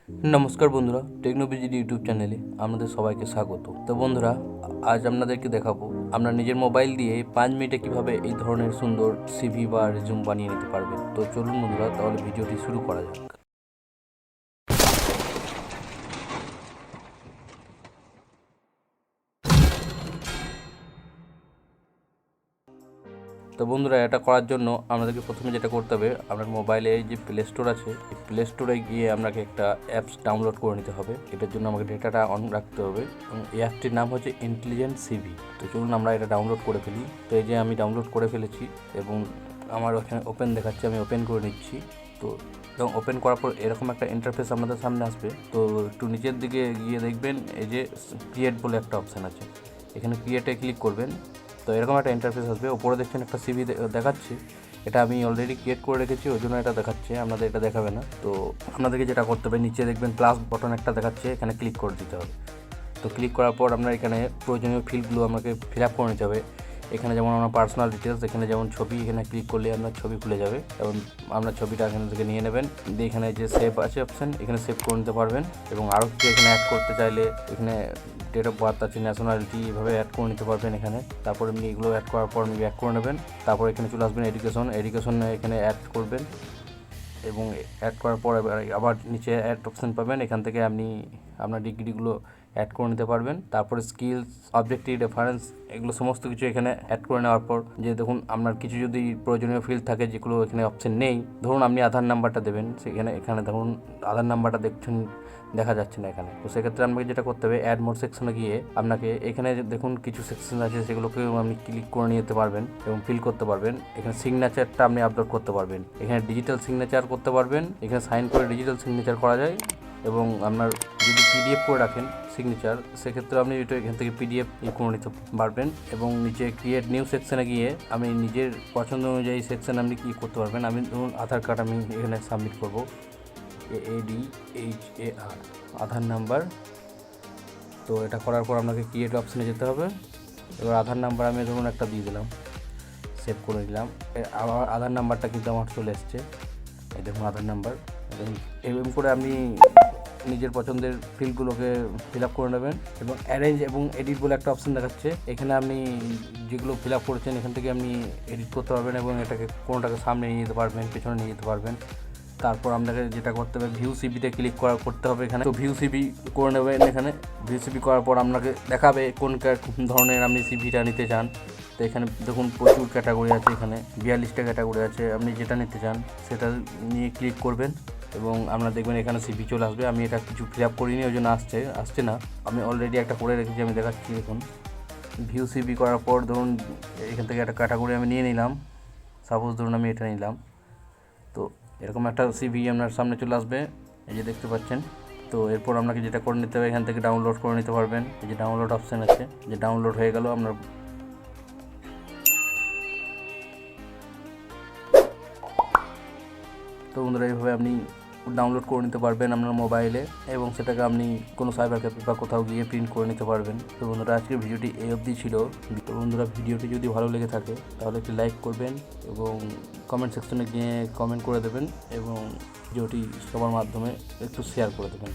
নমস্কার বন্ধুরা, techno BGD YouTube চ্যানেলে আপনাদের সবাইকে স্বাগত। তো বন্ধুরা, আজ আপনাদেরকে দেখাবো আমরা নিজের মোবাইল দিয়ে 5 মিনিটে কিভাবে এই ধরনের সুন্দর সিভি বা রেজিউম বানিয়ে নিতে পারবেন। তো চলুন বন্ধুরা, তাহলে ভিডিওটি শুরু করা যাক। তো বন্ধুরা, এটা করার জন্য আমাদেরকে প্রথমে যেটা করতে হবে, আপনার মোবাইলে যে প্লে স্টোর আছে, এই প্লে স্টোরে গিয়ে আপনাকে একটা অ্যাপস ডাউনলোড করে নিতে হবে। এটার জন্য আমাকে ডেটাটা অন রাখতে হবে এবং এই অ্যাপটির নাম হচ্ছে ইন্টেলিজেন্ট সিভি। তো চলুন আমরা এটা ডাউনলোড করে ফেলি। তো এই যে আমি ডাউনলোড করে ফেলেছি এবং আমার ওখানে ওপেন দেখাচ্ছে, আমি ওপেন করে নিচ্ছি। তো এবং ওপেন করার পর এরকম একটা ইন্টারফেস আপনাদের সামনে আসবে। তো একটু নিচের দিকে গিয়ে দেখবেন এই যে ক্রিয়েট বলে একটা অপশান আছে, এখানে ক্রিয়েটে ক্লিক করবেন। তো এরকম একটা ইন্টারফেস আসবে। ওপরে দেখছেন একটা সিভি দেখাচ্ছে, এটা আমি অলরেডি ক্রিয়েট করে রেখেছি, ওই জন্য এটা দেখাচ্ছে, আপনাদের এটা দেখাবে না। তো আপনাদেরকে যেটা করতে হবে, নিচে দেখবেন প্লাস বটন একটা দেখাচ্ছে, এখানে ক্লিক করে দিতে হবে। তো ক্লিক করার পর আপনার এখানে প্রয়োজনীয় ফিল্ডগুলো আমাকে ফিল আপ করে নিতে হবে। এখানে যেমন আমার পার্সোনাল ডিটেলস, এখানে যেমন ছবি, এখানে ক্লিক করলে আপনার ছবি খুলে যাবে এবং আপনার ছবিটা এখান থেকে নিয়ে নেবেন। দিয়ে এখানে যে সেভ আছে অপশান, এখানে সেভ করে নিতে পারবেন। এবং আরও কিছু এখানে অ্যাড করতে চাইলে এখানে ডেট অফ বার্থ আছে, ন্যাশনালিটি, এভাবে অ্যাড করে নিতে পারবেন এখানে। তারপরে আপনি এগুলো অ্যাড করার পর আপনি ব্যাক করে নেবেন। তারপর এখানে চলে আসবেন এডুকেশন এখানে অ্যাড করবেন এবং অ্যাড করার পর আবার নিচে অ্যাড অপশান পাবেন, এখান থেকে আপনি আপনার ডিগ্রিগুলো অ্যাড করে নিতে পারবেন। তারপরে স্কিলস, অবজেক্টিভ, রেফারেন্স, এগুলো সমস্ত কিছু এখানে অ্যাড করে নেওয়ার পর যে দেখুন আপনার কিছু যদি প্রয়োজনীয় ফিল্ড থাকে যেগুলো এখানে অপশান নেই, ধরুন আপনি আধার নাম্বারটা দেবেন, এখানে ধরুন আধার নাম্বারটা দেখছেন দেখা যাচ্ছে না এখানে। তো সেক্ষেত্রে আপনাকে যেটা করতে হবে, অ্যাড মোর সেকশনে গিয়ে আপনাকে এখানে দেখুন কিছু সেকশন আছে, সেগুলোকে আপনি ক্লিক করে নিতে পারবেন এবং ফিল করতে পারবেন। এখানে সিগনেচারটা আপনি আপলোড করতে পারবেন, এখানে ডিজিটাল সিগনেচার করতে পারবেন, এখানে সাইন করে ডিজিটাল সিগনেচার করা যায়। এবং আপনার যদি পিডিএফ করে রাখেন সিগনেচার, সেক্ষেত্রে আপনি এটা এখান থেকে পিডিএফ করে নিতে পারবেন। এবং নিচে ক্রিয়েট নিউ সেকশনে গিয়ে আমি নিজের পছন্দ অনুযায়ী সেকশন আপনি কী করতে পারবেন। আমি ধরুন আধার কার্ড আমি এখানে সাবমিট করবো, AADHAR আধার নাম্বার। তো এটা করার পর আপনাকে ক্রিয়েট অপশানে যেতে হবে। এবার আধার নাম্বার আমি ধরুন একটা দিয়ে দিলাম, সেভ করে নিলাম। আমার আধার নাম্বারটা কিন্তু আমার চলে এসছে, এই দেখুন আধার নাম্বার। এরকম করে আপনি নিজের পছন্দের ফিল্ডগুলোকে ফিল আপ করে নেবেন। এবং অ্যারেঞ্জ এবং এডিট বলে একটা অপশান দেখাচ্ছে, এখানে আপনি যেগুলো ফিল আপ করেছেন এখান থেকে আপনি এডিট করতে পারবেন এবং এটাকে কোনোটাকে সামনে নিয়ে যেতে পারবেন, পেছনে নিয়ে যেতে পারবেন। তারপর আপনাকে যেটা করতে হবে, ভিউ সিভিতে ক্লিক করতে হবে এখানে। তো ভিউ সিভি করে নেবেন এখানে। ভিউ সিভি করার পর আপনাকে দেখাবে কোন ধরনের আপনি সিভিটা নিতে চান। তো এখানে দেখুন প্রচুর ক্যাটাগরি আছে, এখানে 42টা ক্যাটাগরি আছে, আপনি যেটা নিতে চান সেটা নিয়ে ক্লিক করবেন এবং আপনারা দেখবেন এখানে সিভি চলে আসবে। আমি এটা কিছু ফিল আপ করিনি, ওই জন্য আসছে না, আমি অলরেডি একটা করে রেখেছি, আমি দেখাচ্ছি। দেখুন ভিউ সিভি করার পর ধরুন এখান থেকে একটা ক্যাটাগরি আমি নিয়ে নিলাম, সাপোজ ধরুন আমি এটা নিলাম। তো এরকম একটা সিভি আপনার সামনে চলে আসবে, এই যে দেখতে পাচ্ছেন। তো এরপর আপনাকে যেটা করে নিতে হবে, এখান থেকে ডাউনলোড করে নিতে পারবেন। এই যে ডাউনলোড অপশান আছে, যে ডাউনলোড হয়ে গেল আপনার। তো বন্ধুরা, এইভাবে আপনি ডাউনলোড করে নিতে পারবেন আপনার মোবাইলে এবং সেটাকে আপনি কোনো সাইবার ক্যাফে বা কোথাও গিয়ে প্রিন্ট করে নিতে পারবেন। তো বন্ধুরা, আজকের ভিডিওটি এই অবধি ছিল। তো বন্ধুরা, ভিডিওটি যদি ভালো লেগে থাকে তাহলে একটি লাইক করবেন এবং কমেন্ট সেকশনে গিয়ে কমেন্ট করে দেবেন এবং ভিডিওটি সবার মাধ্যমে একটু শেয়ার করে দেবেন।